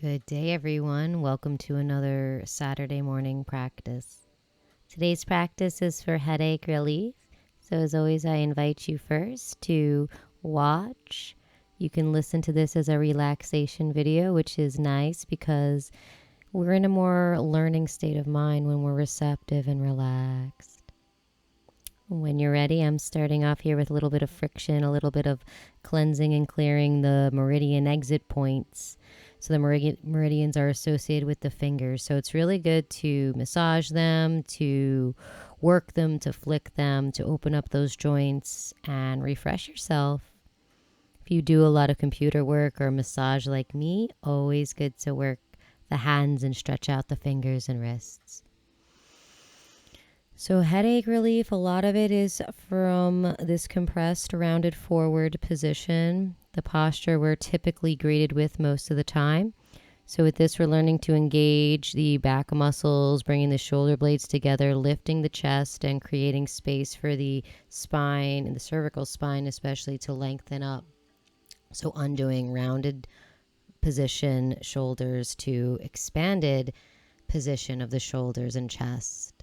Good day, everyone. Welcome to another Saturday morning practice. Today's practice is for headache relief. So as always, I invite you first to watch. You can listen to this as a relaxation video, which is nice because we're in a more learning state of mind when we're receptive and relaxed. When you're ready, I'm starting off here with a little bit of friction, a little bit of cleansing and clearing the meridian exit points. So the meridians are associated with the fingers. So it's really good to massage them, to work them, to flick them, to open up those joints and refresh yourself. If you do a lot of computer work or massage like me, always good to work the hands and stretch out the fingers and wrists. So headache relief, a lot of it is from this compressed, rounded forward position, the posture we're typically greeted with most of the time. So with this, we're learning to engage the back muscles, bringing the shoulder blades together, lifting the chest, and creating space for the spine and the cervical spine, especially to lengthen up. So undoing rounded position shoulders to expanded position of the shoulders and chest.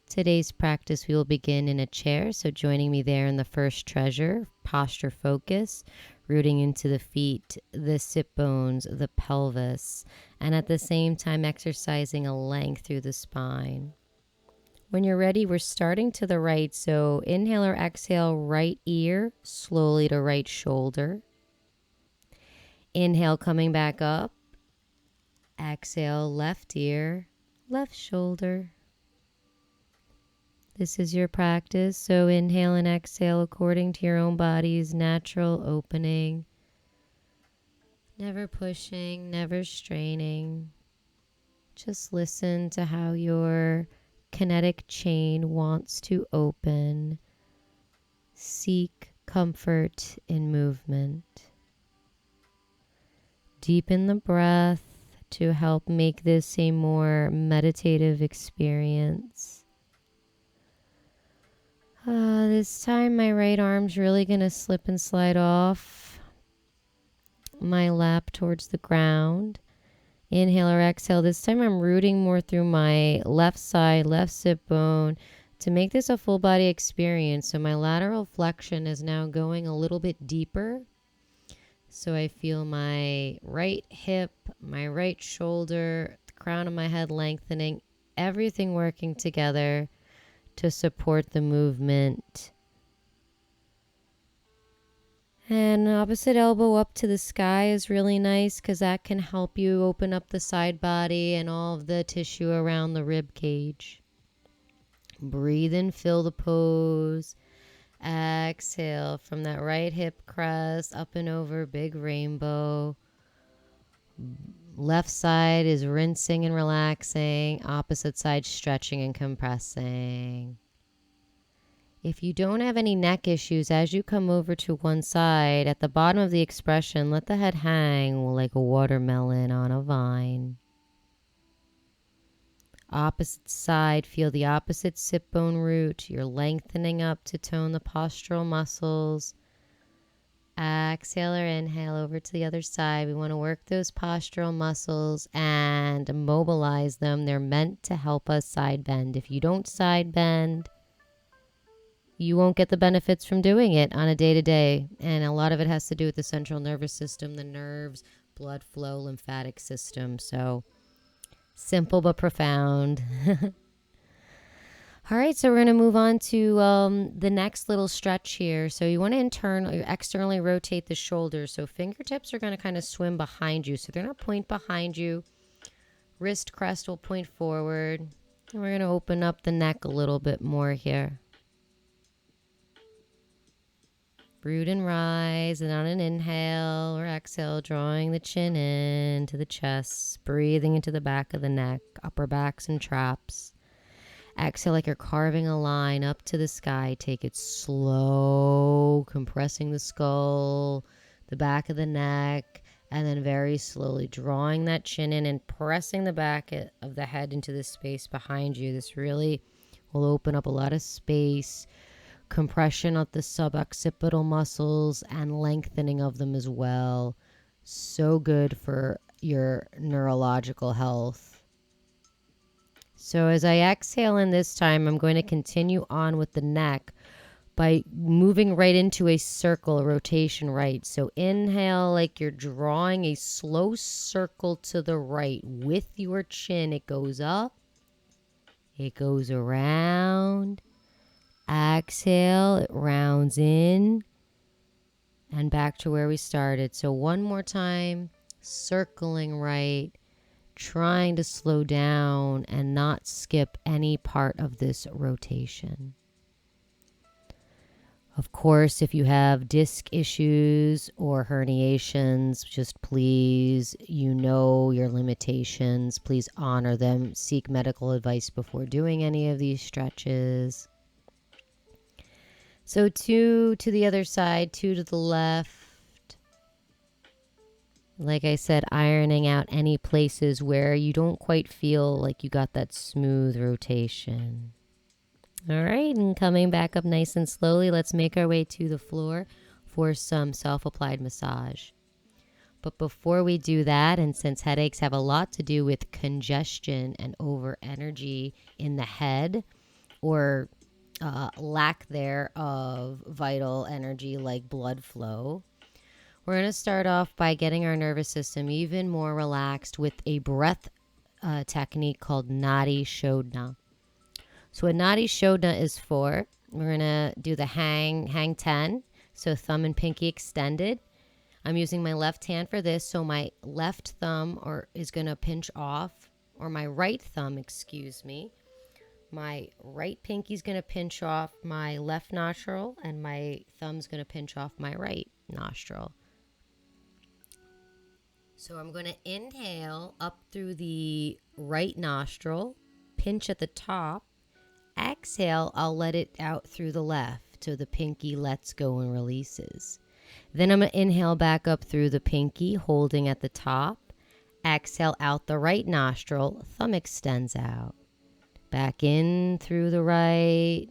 Today's practice, we will begin in a chair. So joining me there in the first treasure, posture focus, rooting into the feet, the sit bones, the pelvis, and at the same time exercising a length through the spine. When you're ready, we're starting to the right. So inhale or exhale, right ear, slowly to right shoulder. Inhale, coming back up. Exhale, left ear, left shoulder. This is your practice, so inhale and exhale according to your own body's natural opening. Never pushing, never straining. Just listen to how your kinetic chain wants to open. Seek comfort in movement. Deepen the breath to help make this a more meditative experience. This time my right arm's really going to slip and slide off my lap towards the ground. Inhale or exhale. This time I'm rooting more through my left side, left sit bone to make this a full body experience. So my lateral flexion is now going a little bit deeper. So I feel my right hip, my right shoulder, the crown of my head lengthening, everything working together to support the movement. And opposite elbow up to the sky is really nice because that can help you open up the side body and all of the tissue around the rib cage. Breathe in, fill the pose. Exhale from that right hip crest up and over, big rainbow. Left side is rinsing and relaxing. Opposite side stretching and compressing. If you don't have any neck issues, as you come over to one side, at the bottom of the expression, let the head hang like a watermelon on a vine. Opposite side, feel the opposite sit bone root. You're lengthening up to tone the postural muscles. Exhale or inhale over to the other side. We want to work those postural muscles and mobilize them. They're meant to help us side bend. If you don't side bend, you won't get the benefits from doing it on a day-to-day. And a lot of it has to do with the central nervous system, the nerves, blood flow, lymphatic system. So simple but profound. All right, so we're going to move on to the next little stretch here. So you want to externally rotate the shoulders. So fingertips are going to kind of swim behind you. So they're going to point behind you. Wrist crest will point forward. And we're going to open up the neck a little bit more here. Root and rise, and on an inhale or exhale, drawing the chin in to the chest, breathing into the back of the neck, upper backs and traps. Exhale like you're carving a line up to the sky. Take it slow, compressing the skull, the back of the neck, and then very slowly drawing that chin in and pressing the back of the head into the space behind you. This really will open up a lot of space, compression of the suboccipital muscles and lengthening of them as well. So good for your neurological health. So as I exhale in this time, I'm going to continue on with the neck by moving right into a circle, rotation right. So inhale like you're drawing a slow circle to the right with your chin. It goes up, it goes around. Exhale, it rounds in and back to where we started. So one more time, circling right, trying to slow down and not skip any part of this rotation. Of course, if you have disc issues or herniations, just please, your limitations. Please honor them. Seek medical advice before doing any of these stretches. So 2 to the other side, 2 to the left. Like I said, ironing out any places where you don't quite feel like you got that smooth rotation. All right, and coming back up nice and slowly, let's make our way to the floor for some self-applied massage. But before we do that, and since headaches have a lot to do with congestion and over energy in the head, or lack there of vital energy like blood flow, we're going to start off by getting our nervous system even more relaxed with a breath technique called Nadi Shodna. So what Nadi Shodna is for, we're going to do the hang 10. So thumb and pinky extended. I'm using my left hand for this. So my left thumb is going to pinch off, or my right thumb, my right pinky is going to pinch off my left nostril, and my thumb's going to pinch off my right nostril. So I'm going to inhale up through the right nostril, pinch at the top. Exhale, I'll let it out through the left, so the pinky lets go and releases. Then I'm going to inhale back up through the pinky, holding at the top. Exhale out the right nostril, thumb extends out. Back in through the right,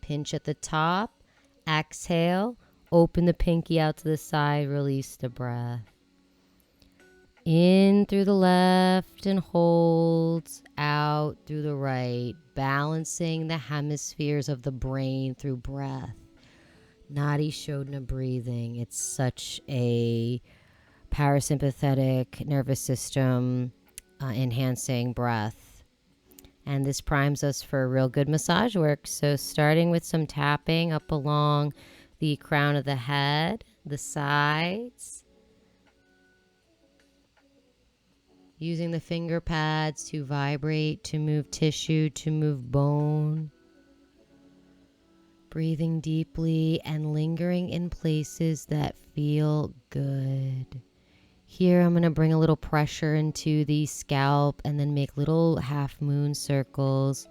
pinch at the top. Exhale, open the pinky out to the side, release the breath. In through the left and holds, out through the right, balancing the hemispheres of the brain through breath. Nadi Shodna breathing. It's such a parasympathetic nervous system enhancing breath. And this primes us for real good massage work. So starting with some tapping up along the crown of the head, the sides. Using the finger pads to vibrate, to move tissue, to move bone. Breathing deeply and lingering in places that feel good. Here I'm going to bring a little pressure into the scalp and then make little half moon circles.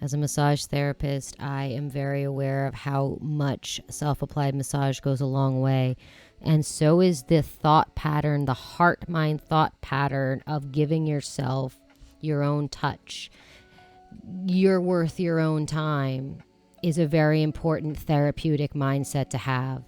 As a massage therapist, I am very aware of how much self-applied massage goes a long way. And so is the thought pattern, the heart-mind thought pattern of giving yourself your own touch. You're worth your own time is a very important therapeutic mindset to have.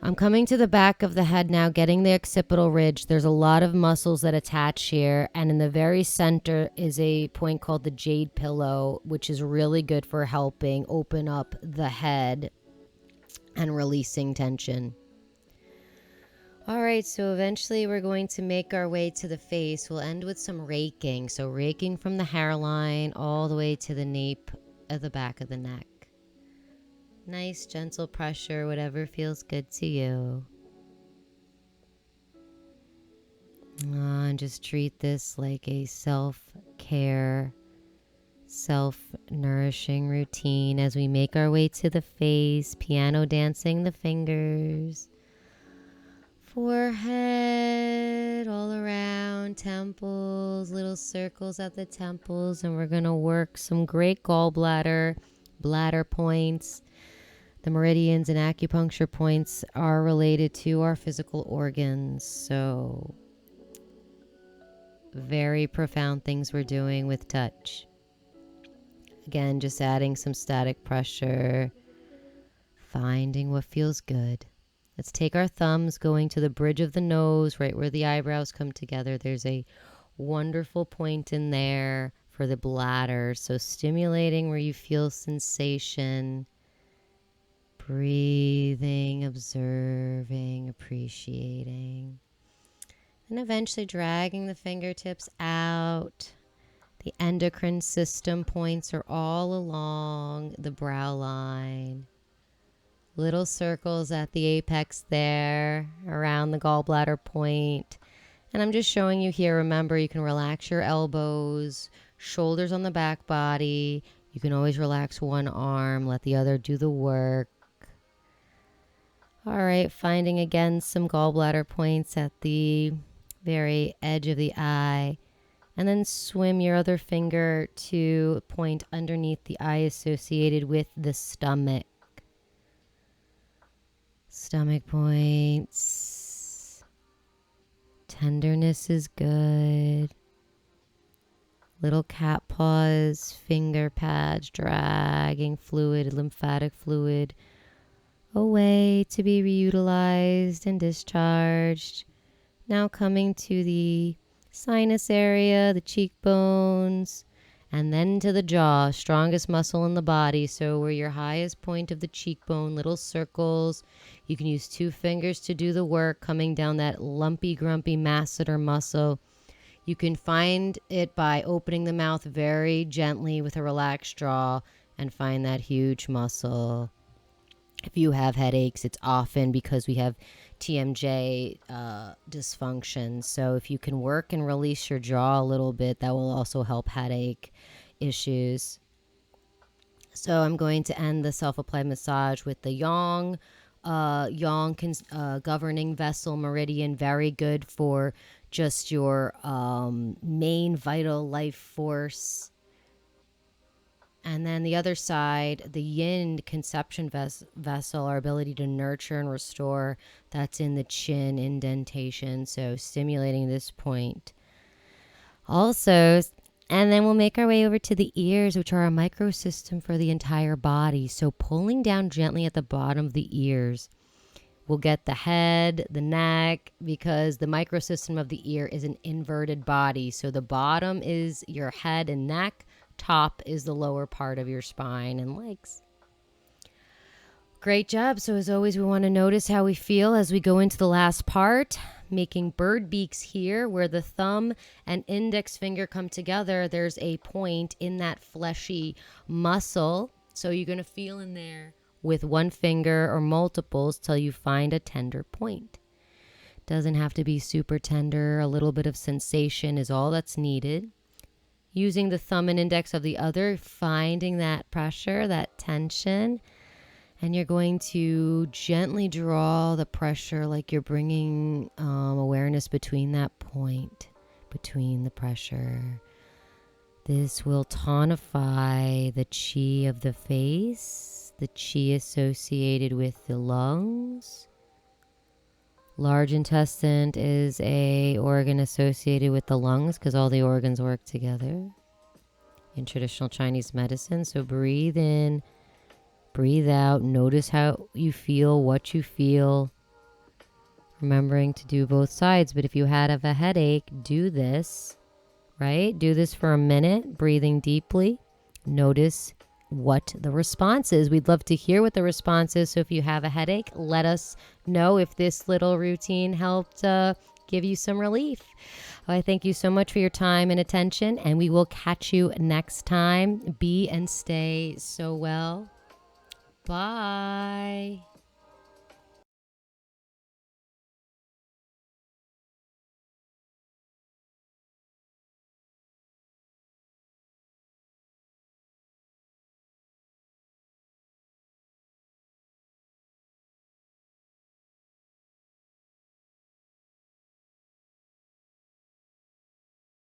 I'm coming to the back of the head now, getting the occipital ridge. There's a lot of muscles that attach here, and in the very center is a point called the jade pillow, which is really good for helping open up the head and releasing tension. All right, so eventually we're going to make our way to the face. We'll end with some raking. So raking from the hairline all the way to the nape of the back of the neck. Nice, gentle pressure, whatever feels good to you. And just treat this like a self-care, self-nourishing routine as we make our way to the face, piano dancing the fingers. Forehead, all around, temples, little circles at the temples, and we're going to work some great gallbladder, bladder points. The meridians and acupuncture points are related to our physical organs, so very profound things we're doing with touch. Again, just adding some static pressure, finding what feels good. Let's take our thumbs going to the bridge of the nose, right where the eyebrows come together. There's a wonderful point in there for the bladder. So stimulating where you feel sensation. Breathing, observing, appreciating. And eventually dragging the fingertips out. The endocrine system points are all along the brow line. Little circles at the apex there, around the gallbladder point. And I'm just showing you here, remember, you can relax your elbows, shoulders on the back body. You can always relax one arm, let the other do the work. All right, finding again some gallbladder points at the very edge of the eye. And then swim your other finger to a point underneath the eye associated with the stomach. Stomach points. Tenderness is good. Little cat paws, finger pads, dragging fluid, lymphatic fluid away to be reutilized and discharged. Now coming to the sinus area, the cheekbones, and then to the jaw, strongest muscle in the body. So where your highest point of the cheekbone, little circles. You can use 2 fingers to do the work, coming down that lumpy, grumpy masseter muscle. You can find it by opening the mouth very gently with a relaxed jaw and find that huge muscle. If you have headaches, it's often because we have TMJ dysfunction. So if you can work and release your jaw a little bit, that will also help headache issues. So I'm going to end the self-applied massage with the yang. Governing vessel meridian, very good for just your main vital life force. And then the other side, the yin conception vessel, our ability to nurture and restore, that's in the chin indentation. So stimulating this point. Also, and then we'll make our way over to the ears, which are a microsystem for the entire body. So pulling down gently at the bottom of the ears. We'll get the head, the neck, because the microsystem of the ear is an inverted body. So the bottom is your head and neck. Top is the lower part of your spine and legs. Great job. So as always, we want to notice how we feel as we go into the last part, making bird beaks here where the thumb and index finger come together. There's a point in that fleshy muscle. So you're going to feel in there with one finger or multiples till you find a tender point. Doesn't have to be super tender. A little bit of sensation is all that's needed. Using the thumb and index of the other, finding that pressure, that tension, and you're going to gently draw the pressure like you're bringing awareness between that point, between the pressure. This will tonify the chi of the face, the chi associated with the lungs. Large intestine is a organ associated with the lungs because all the organs work together in traditional Chinese medicine. So breathe in, breathe out. Notice how you feel, what you feel. Remembering to do both sides. But if you have a headache, do this, right? Do this for a minute, breathing deeply. Notice what the response is. We'd love to hear what the response is. So if you have a headache, let us know if this little routine helped give you some relief. I thank you so much for your time and attention, and we will catch you next time. Be and stay so well. Bye.